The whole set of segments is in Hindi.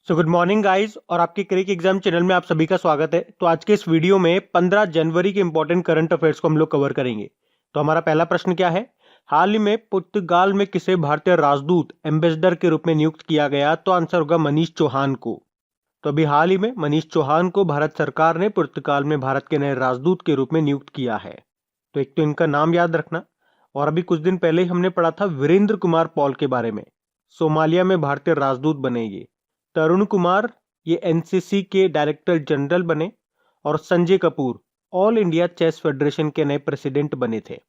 सो गुड मॉर्निंग गाइस और आपके क्रिक एग्जाम चैनल में आप सभी का स्वागत है। तो आज के इस वीडियो में 15 जनवरी के इंपॉर्टेंट करंट अफेयर्स को हम लोग कवर करेंगे। तो हमारा पहला प्रश्न क्या है, हाल ही में पुर्तगाल में किसे भारतीय राजदूत एम्बेसडर के रूप में नियुक्त किया गया? तो आंसर होगा मनीष चौहान को। तो अभी हाल ही में मनीष चौहान को भारत सरकार ने पुर्तगाल में भारत के नए राजदूत के रूप में नियुक्त किया है। तो एक तो इनका नाम याद रखना, और अभी कुछ दिन पहले ही हमने पढ़ा था वीरेंद्र कुमार पॉल के बारे में, सोमालिया में भारतीय राजदूत बनेंगे। तरुण कुमार ये एनसीसी के डायरेक्टर जनरल बने, और Sanjay Kapoor all India chess federation के नए प्रेसिडेंट बने थे।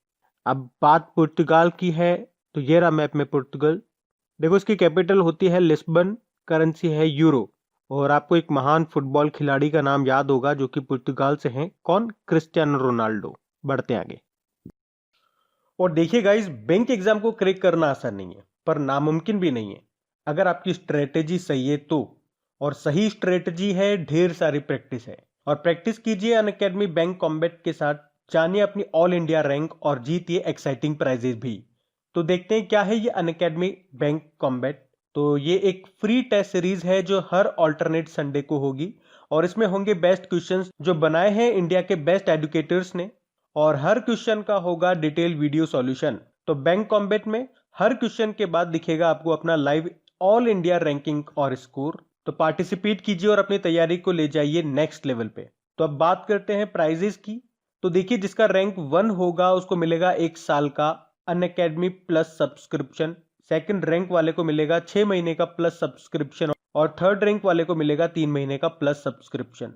अब बात पुर्तगाल की है, तो ये रहा मैप में पुर्तगाल। देखो इसकी कैपिटल होती है लिस्बन, करेंसी है यूरो, और आपको एक महान फुटबॉल खिलाड़ी का नाम याद होगा जो कि पुर्तगाल से हैं। कौन? Cristiano Ronaldo. बढ़ते आगे। और देखिए गाइस, बैंक एग्जाम को क्रैक करना आसान नहीं है, पर नामुमकिन भी नहीं है अगर आपकी स्ट्रेटेजी सही है तो। और सही स्ट्रेटेजी है, ढेर सारी प्रैक्टिस है, और प्रैक्टिस कीजिए अनअकैडमी बैंक कॉम्बैट के साथ। जानिए अपनी ऑल इंडिया रैंक और जीतिए एक्साइटिंग प्राइजेस भी। तो देखते हैं क्या है ये अनअकैडमी बैंक कॉम्बैट। तो ये एक फ्री टेस्ट सीरीज है जो हर ऑल्टरनेट संडे को होगी, और इसमें होंगे बेस्ट क्वेश्चंस जो बनाए हैं इंडिया के बेस्ट एजुकेटर्स ने, और हर क्वेश्चन का होगा डिटेल वीडियो सॉल्यूशन। तो बैंक कॉम्बैट में हर क्वेश्चन के बाद दिखेगा आपको अपना लाइव ऑल इंडिया रैंकिंग और स्कोर। तो पार्टिसिपेट कीजिए और अपनी तैयारी को ले जाइए नेक्स्ट लेवल पे। तो अब बात करते हैं प्राइजेस की। तो देखिए, जिसका रैंक 1 होगा उसको मिलेगा 1 साल का Unacademy plus subscription. Second rank वाले को मिलेगा 6 महीने का प्लस सब्सक्रिप्शन, और थर्ड रैंक वाले को मिलेगा 3 महीने का प्लस सब्सक्रिप्शन।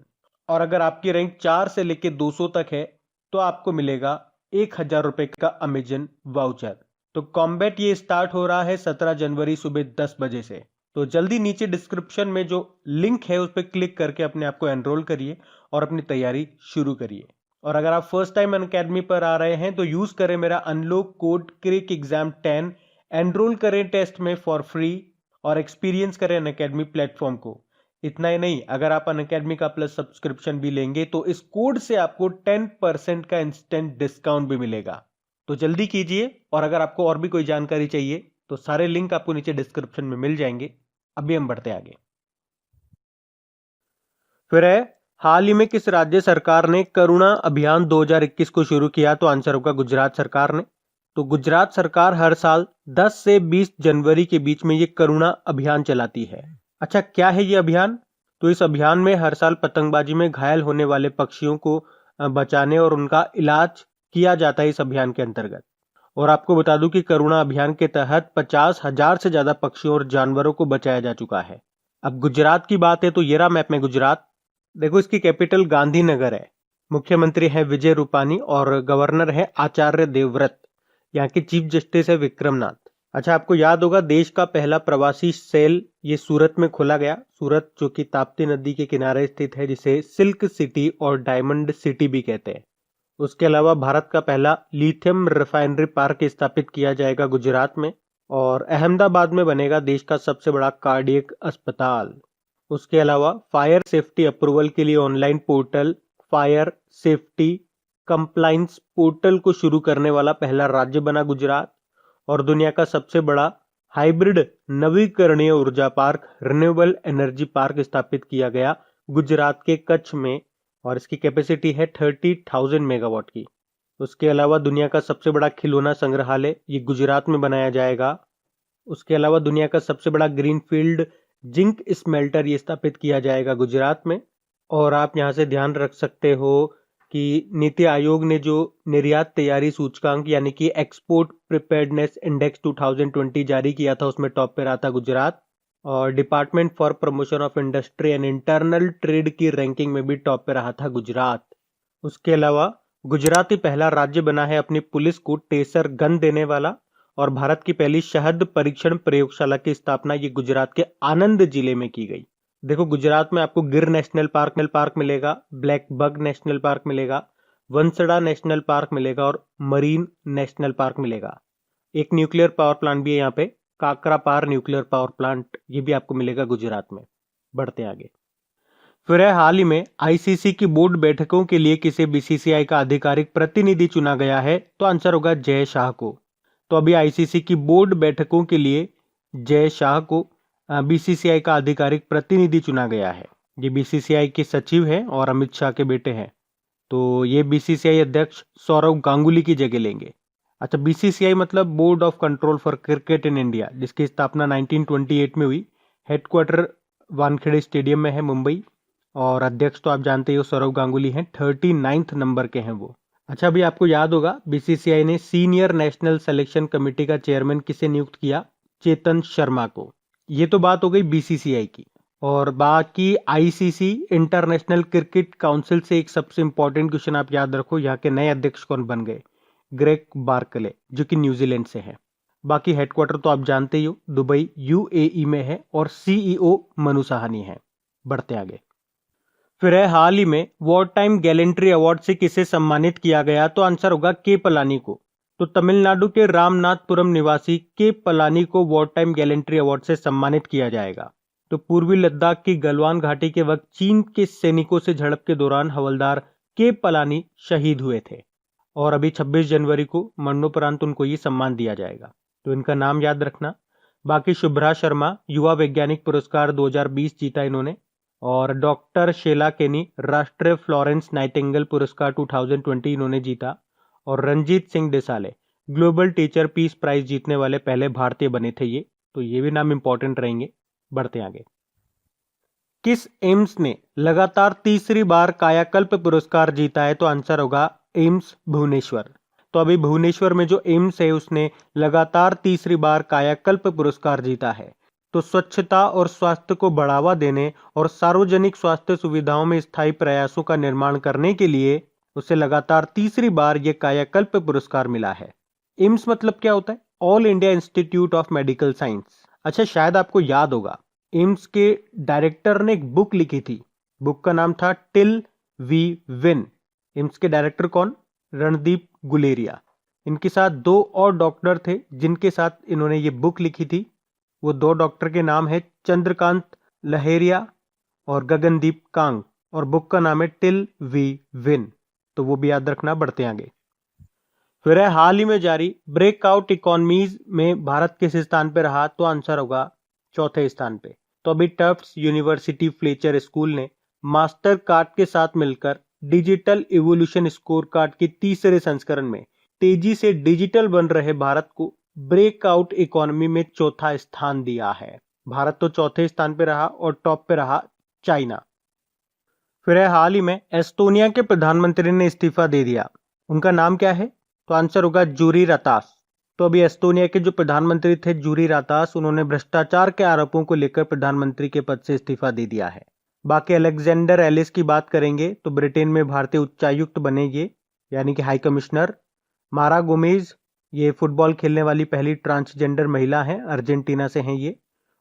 और अगर आपकी रैंक 4 से लेके 200 तक है तो आपको मिलेगा 1,000 रुपए का अमेजन वाउचर। तो कॉम्बैट ये स्टार्ट हो रहा है 17 जनवरी सुबह 10 बजे से। तो जल्दी नीचे डिस्क्रिप्शन में जो लिंक है उस पर क्लिक करके अपने आप को एनरोल करिए और अपनी तैयारी शुरू करिए। और अगर आप फर्स्ट टाइम अनअकैडमी पर आ रहे हैं तो यूज करें मेरा अनलॉक कोड क्रिक एग्जाम 10, एनरोल करें टेस्ट में फॉर फ्री, और एक्सपीरियंस करें अनअकैडमी प्लेटफॉर्म को। इतना ही नहीं, अगर आप अनअकैडमी का प्लस सब्सक्रिप्शन भी लेंगे तो इस कोड से आपको 10% का इंस्टेंट डिस्काउंट भी मिलेगा। तो जल्दी कीजिए, और अगर आपको और भी कोई जानकारी चाहिए तो सारे लिंक आपको नीचे डिस्क्रिप्शन में मिल जाएंगे। अभी हम बढ़ते आगे। फिर है, हाल ही में किस राज्य सरकार ने करुणा अभियान 2021 को शुरू किया? तो आंसर होगा गुजरात सरकार ने। तो गुजरात सरकार हर साल 10 से 20 जनवरी के बीच में ये करुणा अभियान चलाती है। अच्छा, क्या है ये अभियान? तो इस अभियान में हर साल पतंगबाजी में घायल होने वाले पक्षियों को बचाने और उनका इलाज किया जाता है इस अभियान के अंतर्गत। और आपको बता दूं कि करुणा अभियान के तहत 50,000 से ज्यादा पक्षियों और जानवरों को बचाया जा चुका है। अब गुजरात की बात है तो ये रहा मैप में गुजरात। देखो इसकी कैपिटल गांधीनगर है, मुख्यमंत्री है विजय रूपानी, और गवर्नर है आचार्य देवव्रत। यहाँ के चीफ जस्टिस है विक्रमनाथ। अच्छा, आपको याद होगा देश का पहला प्रवासी सेल ये सूरत में खोला गया। सूरत जो कि ताप्ती नदी के किनारे स्थित है, जिसे सिल्क सिटी और डायमंड सिटी भी कहते हैं। उसके अलावा भारत का पहला लिथियम रिफाइनरी पार्क स्थापित किया जाएगा गुजरात में, और अहमदाबाद में बनेगा देश का सबसे बड़ा कार्डियक अस्पताल। उसके अलावा फायर सेफ्टी अप्रूवल के लिए online portal fire safety compliance portal को शुरू करने वाला पहला राज्य बना गुजरात। और दुनिया का सबसे बड़ा हाइब्रिड नवीकरणीय ऊर्जा पार्क रिन्यूएबल एनर्जी पार्क स्थापित किया गया गुजरात के कच्छ में, और इसकी कैपेसिटी है 30,000 मेगावाट की। उसके अलावा दुनिया का सबसे बड़ा खिलौना संग्रहालय ये गुजरात में बनाया जाएगा। उसके अलावा दुनिया का सबसे बड़ा ग्रीनफील्ड जिंक स्मेल्टर ये स्थापित किया जाएगा गुजरात में। और आप यहाँ से ध्यान रख सकते हो कि नीति आयोग ने जो निर्यात तैयारी सूचकांक यानी कि एक्सपोर्ट प्रिपेयर्डनेस इंडेक्स 2020 जारी किया था, उसमें टॉप पे रहा था गुजरात। और department for promotion of industry and internal trade की रैंकिंग में भी टॉप पे रहा था गुजरात। उसके अलावा गुजरात ही पहला राज्य बना है अपनी पुलिस को टेसर गन देने वाला, और भारत की पहली शहद परीक्षण प्रयोगशाला की स्थापना ये गुजरात के आनंद जिले में की गई। देखो गुजरात में आपको गिर नेशनल पार्क मिलेगा, ब्लैक बग नेशनल पार्क मिलेगा, वंसड़ा नेशनल पार्क मिलेगा, और मरीन नेशनल पार्क मिलेगा। एक न्यूक्लियर पावर प्लांट भी है यहाँ पे, काकरापार न्यूक्लियर पावर प्लांट, ये भी आपको मिलेगा गुजरात में। बढ़ते आगे। फिर है, हाल ही में आईसीसी की बोर्ड बैठकों के लिए किसे बीसीसीआई का आधिकारिक प्रतिनिधि चुना गया है? तो आंसर होगा जय शाह को। तो अभी आईसीसी की बोर्ड बैठकों के लिए जय शाह को बीसीसीआई का आधिकारिक प्रतिनिधि चुना गया है। ये बीसीसीआई के सचिव हैं और अमित शाह के बेटे हैं। तो ये बीसीसीआई अध्यक्ष सौरव गांगुली की जगह लेंगे। अच्छा, बीसीसीआई मतलब board of control for cricket in India, जिसकी स्थापना 1928 में हुई। हेडक्वार्टर वानखेड़े स्टेडियम में है, मुंबई। और अध्यक्ष तो आप जानते ही हो, सौरव गांगुली हैं, 39th नंबर के हैं वो। अच्छा, अभी आपको याद होगा बीसीसीआई ने सीनियर नेशनल सिलेक्शन कमेटी का चेयरमैन किसे नियुक्त किया? चेतन शर्मा को। ये तो बात हो गई बीसीसीआई की। और बाकी आईसीसी इंटरनेशनल क्रिकेट काउंसिल से एक सबसे इंपॉर्टेंट क्वेश्चन आप याद रखो, यहाँ के नए अध्यक्ष कौन बन गए? ग्रेग बार्कले, जो कि न्यूजीलैंड से है। बाकी हेडक्वार्टर तो आप जानते ही हो, दुबई यूएई में है और सीईओ मनु साहनी है। बढ़ते आगे। फिर है, हाल ही में वॉर टाइम गैलेंट्री अवार्ड से किसे सम्मानित किया गया? तो आंसर होगा के पलानी को। तो तमिलनाडु के रामनाथपुरम निवासी के पलानी को वॉर टाइम गैलेंट्री अवार्ड से सम्मानित किया जाएगा। तो पूर्वी लद्दाख की गलवान घाटी के वक्त चीन के सैनिकों से झड़प के दौरान हवलदार के पलानी शहीद हुए थे और अभी 26 जनवरी को मरणोपरांत उनको ये सम्मान दिया जाएगा। तो इनका नाम याद रखना। बाकी शुभ्रा शर्मा युवा वैज्ञानिक पुरस्कार 2020 जीता इन्होंने। और डॉक्टर शेला केनी राष्ट्रीय फ्लोरेंस नाइटिंगेल पुरस्कार 2020 इन्होंने जीता। और Ranjit Singh Disale global teacher peace prize जीतने वाले पहले भारतीय बने थे ये। तो ये भी नाम इंपॉर्टेंट रहेंगे। बढ़ते आगे। किस एम्स ने लगातार तीसरी बार कायाकल्प पुरस्कार जीता है? तो आंसर होगा एम्स भुवनेश्वर। तो अभी भुवनेश्वर में जो एम्स है उसने लगातार तीसरी बार कायाकल्प पुरस्कार जीता है। तो स्वच्छता और स्वास्थ्य को बढ़ावा देने और सार्वजनिक स्वास्थ्य सुविधाओं में स्थायी प्रयासों का निर्माण करने के लिए उसे लगातार तीसरी बार यह कायाकल्प पुरस्कार मिला है। एम्स मतलब क्या होता है? All India institute of medical science. अच्छा, शायद आपको याद होगा, एम्स के डायरेक्टर ने एक बुक लिखी थी। बुक का नाम था टिल वी विन। एम्स के डायरेक्टर कौन? रणदीप गुलेरिया। इनके साथ दो और डॉक्टर थे जिनके साथ इन्होंने ये बुक लिखी थी। वो दो डॉक्टर के नाम है चंद्रकांत लहेरिया और गगनदीप कांग। और बुक का नाम है टिल वी विन। तो वो भी याद रखना। बढ़ते आगे। फिर है, हाल ही में जारी ब्रेकआउट इकोनॉमीज में भारत किस स्थान पर रहा? तो आंसर होगा चौथे स्थान पे। तो अभी टफ्ट्स यूनिवर्सिटी फ्लेचर स्कूल ने मास्टर कार्ड के साथ मिलकर डिजिटल इवोल्यूशन स्कोर कार्ड के तीसरे संस्करण में तेजी से डिजिटल बन रहे भारत को ब्रेकआउट इकोनॉमी में चौथा स्थान दिया है। भारत तो चौथे स्थान पे रहा और टॉप पे रहा चाइना। फिर है, हाल ही में एस्टोनिया के प्रधानमंत्री ने इस्तीफा दे दिया। उनका नाम क्या है? तो आंसर होगा जूरी रातास। तो अभी एस्टोनिया के जो प्रधानमंत्री थे जूरी रातास, उन्होंने भ्रष्टाचार के आरोपों को लेकर प्रधानमंत्री के पद से इस्तीफा दे दिया है। बाकी अलेक्जेंडर एलिस की बात करेंगे तो ब्रिटेन में भारतीय उच्चायुक्त बनेंगे, यानी कि हाई कमिश्नर। मारा गोमेज, ये फुटबॉल खेलने वाली पहली ट्रांसजेंडर महिला है, अर्जेंटीना से हैं ये।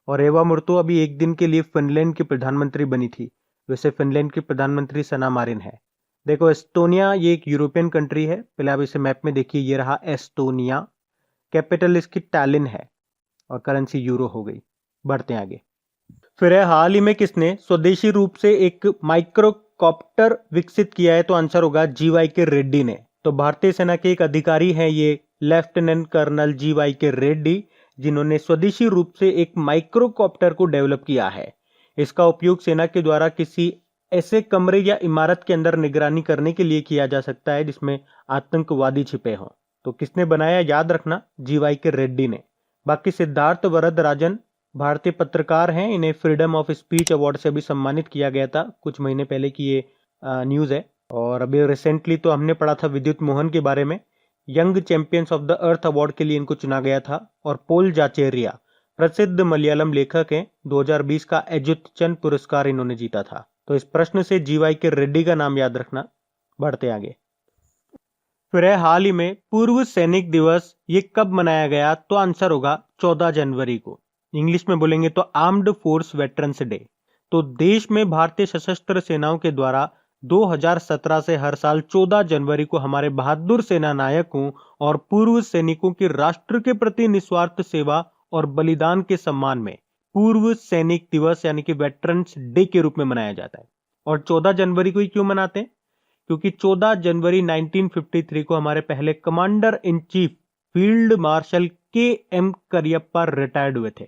और एवा मुर्तो अभी एक दिन के लिए फिनलैंड की प्रधानमंत्री बनी थी। वैसे फिनलैंड की प्रधानमंत्री सना मारिन है। देखो, एस्टोनिया ये एक यूरोपियन कंट्री है। पहले आप इसे मैप में देखिए, ये रहा एस्टोनिया। कैपिटल इसकी टैलिन है और करेंसी यूरो हो गई। बढ़ते हैं आगे। फिर है, हाल ही में किसने स्वदेशी रूप से एक माइक्रोकॉप्टर विकसित किया है? तो आंसर होगा जीवाई के रेड्डी ने। तो भारतीय सेना के एक अधिकारी हैं ये लेफ्टिनेंट कर्नल जीवाई के रेड्डी, जिन्होंने स्वदेशी रूप से एक माइक्रोकॉप्टर को डेवलप किया है। इसका उपयोग सेना के द्वारा किसी ऐसे कमरे या इमारत के अंदर निगरानी करने के लिए किया जा सकता है जिसमें आतंकवादी छिपे हों। तो किसने बनाया? याद रखना, जीवाई के रेड्डी ने। बाकी सिद्धार्थ वरदराजन भारतीय पत्रकार हैं। इन्हें फ्रीडम ऑफ स्पीच अवार्ड से भी सम्मानित किया गया था, कुछ महीने पहले की ये न्यूज है। और अभी रिसेंटली तो हमने पढ़ा था विद्युत मोहन के बारे में। Young champions of the earth award के लिए इनको चुना गया था। और पोल जाचेरिया प्रसिद्ध मलयालम लेखक हैं। 2020 का एजुतचंद पुरस्कार इन्होंने जीता था। तो इस प्रश्न से जीवाई के रेड्डी का नाम याद रखना। बढ़ते आगे। फिर है, हाल ही में पूर्व सैनिक दिवस ये कब मनाया गया? तो आंसर होगा 14 जनवरी को। इंग्लिश में बोलेंगे तो आर्म्ड फोर्स वेटरन्स डे। तो देश में भारतीय सशस्त्र सेनाओं के द्वारा 2017 से हर साल 14 जनवरी को हमारे बहादुर सेना नायकों और पूर्व सैनिकों की राष्ट्र के प्रति निस्वार्थ सेवा और बलिदान के सम्मान में पूर्व सैनिक दिवस यानी कि वेटरन्स डे के रूप में मनाया जाता है। और 14 जनवरी को ही क्यों मनाते हैं? क्योंकि 14 जनवरी 1953 को हमारे पहले commander in chief field marshal के एम करियप्पा रिटायर्ड हुए थे।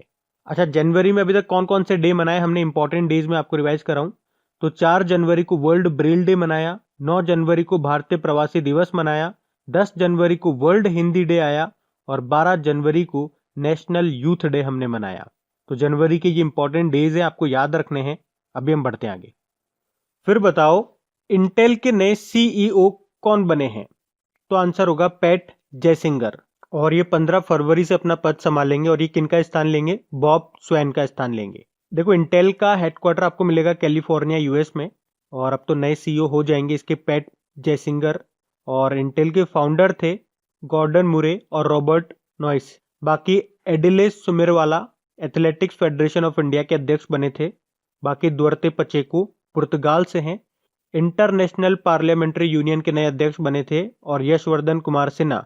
अच्छा, जनवरी में अभी तक कौन कौन से डे मनाए हमने इंपॉर्टेंट डेज में आपको रिवाइज कराऊं तो 4 जनवरी को वर्ल्ड ब्रेल डे मनाया, 9 जनवरी को भारतीय प्रवासी दिवस मनाया, 10 जनवरी को वर्ल्ड हिंदी डे आया और 12 जनवरी को नेशनल यूथ डे हमने मनाया। तो जनवरी के ये इंपॉर्टेंट डेज है, आपको याद रखने हैं। अभी हम बढ़ते हैं आगे। फिर बताओ इंटेल के नए सीईओ कौन बने हैं? तो आंसर होगा पैट जेसिंगर, और ये 15 फरवरी से अपना पद संभालेंगे और ये किनका स्थान लेंगे? बॉब स्वैन का स्थान लेंगे। देखो, इंटेल का हेडक्वार्टर आपको मिलेगा कैलिफोर्निया यूएस में, और अब तो नए सीईओ हो जाएंगे इसके पैट जेसिंगर, और इंटेल के फाउंडर थे गॉर्डन मुरे और रॉबर्ट नॉइस। बाकी एडिलेस सुमेरवाला एथलेटिक्स फेडरेशन ऑफ इंडिया के अध्यक्ष बने थे। बाकी दुअर्ते पचेको पुर्तगाल से हैं। इंटरनेशनल पार्लियामेंट्री यूनियन के नए अध्यक्ष बने थे और यशवर्धन कुमार सिन्हा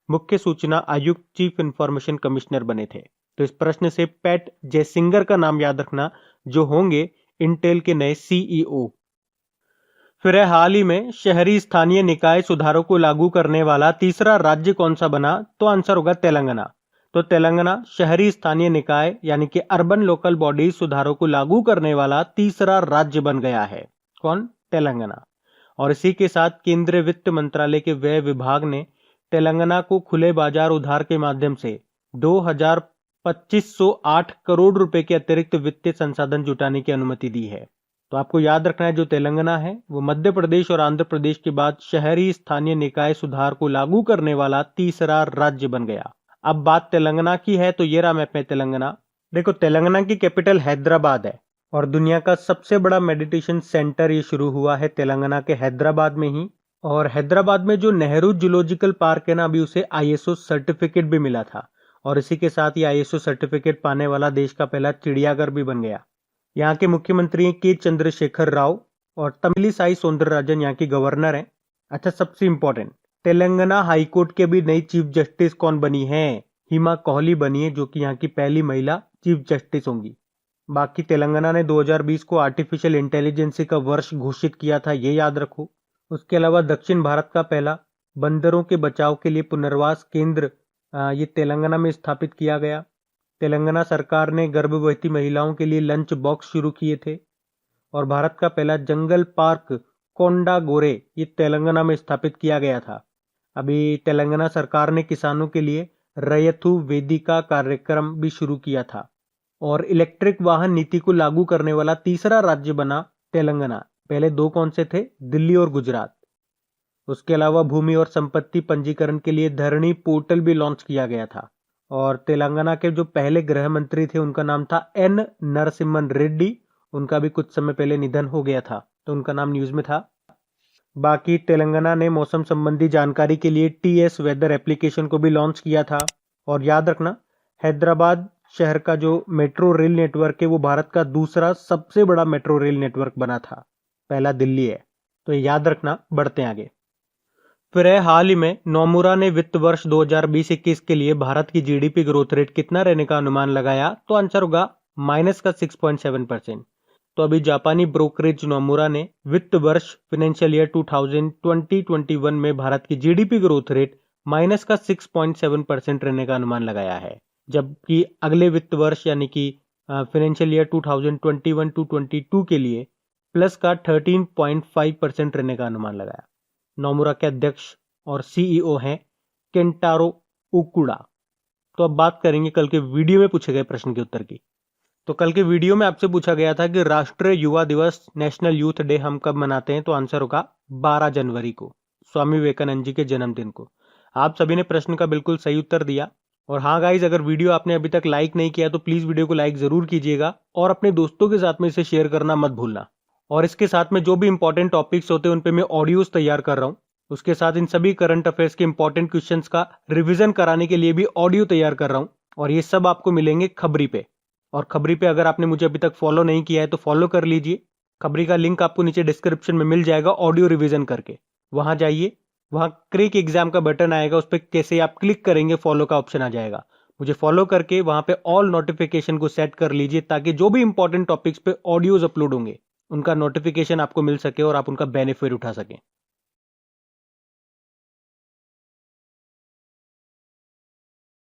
मुख्य सूचना आयुक्त चीफ इंफॉर्मेशन कमिश्नर बने थे। तो इस प्रश्न से पैट जेसिंगर का नाम याद रखना, जो होंगे इंटेल के नए सीईओ। फिर है हाल ही में शहरी स्थानीय निकाय सुधारों को लागू करने वाला तीसरा राज्य कौन सा बना? तो आंसर होगा तेलंगाना। तो तेलंगाना शहरी स्थानीय निकाय यानी कि अर्बन लोकल बॉडी सुधारों को लागू करने वाला तीसरा राज्य बन गया है। कौन? तेलंगाना। और इसी के साथ केंद्रीय वित्त मंत्रालय के व्यय विभाग ने तेलंगाना को खुले बाजार उधार के माध्यम से 2,2508 करोड़ रुपए के अतिरिक्त वित्तीय संसाधन जुटाने की अनुमति दी है। तो आपको याद रखना है, जो तेलंगाना है वो मध्य प्रदेश और आंध्र प्रदेश के बाद शहरी स्थानीय निकाय सुधार को लागू करने वाला तीसरा राज्य बन गया। अब बात तेलंगाना की है, तो ये रहा मैप में तेलंगाना। देखो, तेलंगाना की कैपिटल हैदराबाद है और दुनिया का सबसे बड़ा मेडिटेशन सेंटर ये शुरू हुआ है तेलंगाना के हैदराबाद में ही। और हैदराबाद में जो नेहरू जूलॉजिकल पार्क है ना, अभी उसे आईएसओ सर्टिफिकेट भी मिला था, और इसी के साथ ही आईएसओ सर्टिफिकेट पाने वाला देश का पहला चिड़ियाघर भी बन गया। यहाँ के मुख्यमंत्री के चंद्रशेखर राव और तमिलिसाई सौंदरराजन यहाँ की गवर्नर हैं। अच्छा, सबसे इंपॉर्टेंट, तेलंगाना हाईकोर्ट के भी नई चीफ जस्टिस कौन बनी है? हिमा कोहली बनी है, जो कि यहाँ की पहली महिला चीफ जस्टिस होंगी। बाकी तेलंगाना ने 2020 को आर्टिफिशियल इंटेलिजेंस का वर्ष घोषित किया था, ये याद रखो। उसके अलावा दक्षिण भारत का पहला बंदरों के बचाव के लिए पुनर्वास केंद्र ये तेलंगाना में स्थापित किया गया। तेलंगाना सरकार ने गर्भवती महिलाओं के लिए लंच बॉक्स शुरू किए थे। और भारत का पहला जंगल पार्क कोंडा गोरे ये तेलंगाना में स्थापित किया गया था। अभी तेलंगाना सरकार ने किसानों के लिए रैयतु वेदिका कार्यक्रम भी शुरू किया था। और इलेक्ट्रिक वाहन नीति को लागू करने वाला तीसरा राज्य बना तेलंगाना। पहले दो कौन से थे? दिल्ली और गुजरात। उसके अलावा भूमि और संपत्ति पंजीकरण के लिए धरणी पोर्टल भी लॉन्च किया गया था। और तेलंगाना के जो पहले गृह मंत्री थे उनका नाम था एन नरसिम्हन रेड्डी। उनका भी कुछ समय पहले निधन हो गया था, तो उनका नाम न्यूज में था। बाकी तेलंगाना ने मौसम संबंधी जानकारी के लिए टीएस वेदर एप्लीकेशन को भी लॉन्च किया था। और याद रखना, हैदराबाद शहर का जो मेट्रो रेल नेटवर्क है वो भारत का दूसरा सबसे बड़ा मेट्रो रेल नेटवर्क बना था, पहला दिल्ली है। तो याद रखना। बढ़ते हैं आगे। फिर है हाल ही में नोमुरा ने वित्त वर्ष 2020-21 के लिए भारत की जीडीपी ग्रोथ रेट कितना रहने का अनुमान लगाया? तो आंसर होगा माइनस का 6.7%। तो अभी जापानी ब्रोकरेज नोमुरा ने वित्त वर्ष फाइनेंशियल ईयर 2020-21 में भारत की जीडीपी ग्रोथ रेट माइनस का 6.7% रहने का अनुमान लगाया है, जबकि अगले वित्त वर्ष यानी कि फाइनेंशियल ईयर 2021-22 के लिए प्लस का 13.5% रहने का अनुमान लगाया। नोमुरा के अध्यक्ष और सीईओ हैं केंटारो ओकुडा। तो अब बात करेंगे कल के वीडियो में पूछे गए प्रश्न के उत्तर की। तो कल के वीडियो में आपसे पूछा गया था कि राष्ट्रीय युवा दिवस नेशनल यूथ डे हम कब मनाते हैं? तो आंसर होगा 12 जनवरी को, स्वामी विवेकानंद जी के जन्मदिन को। आप सभी ने प्रश्न का बिल्कुल सही उत्तर दिया। और हाँ गाइज, अगर वीडियो आपने अभी तक लाइक नहीं किया तो प्लीज वीडियो को लाइक जरूर कीजिएगा और अपने दोस्तों के साथ में इसे शेयर करना मत भूलना। और इसके साथ में जो भी इंपॉर्टेंट टॉपिक्स होते हैं उन पे मैं ऑडियोज तैयार कर रहा हूँ। उसके साथ इन सभी करंट अफेयर्स के इंपॉर्टेंट क्वेश्चंस का रिवीजन कराने के लिए भी ऑडियो तैयार कर रहा हूँ। और ये सब आपको मिलेंगे खबरी पे। और खबरी पे अगर आपने मुझे अभी तक फॉलो नहीं किया है तो फॉलो कर लीजिए। खबरी का लिंक आपको नीचे डिस्क्रिप्शन में मिल जाएगा ऑडियो रिवीजन करके। वहां जाइए, वहां क्रिक एग्जाम का बटन आएगा, उस पर कैसे आप क्लिक करेंगे फॉलो का ऑप्शन आ जाएगा। मुझे फॉलो करके वहां पे ऑल नोटिफिकेशन को सेट कर लीजिए, ताकि जो भी इंपॉर्टेंट टॉपिक्स पे ऑडियोज अपलोड होंगे उनका नोटिफिकेशन आपको मिल सके और आप उनका बेनिफिट उठा सकें।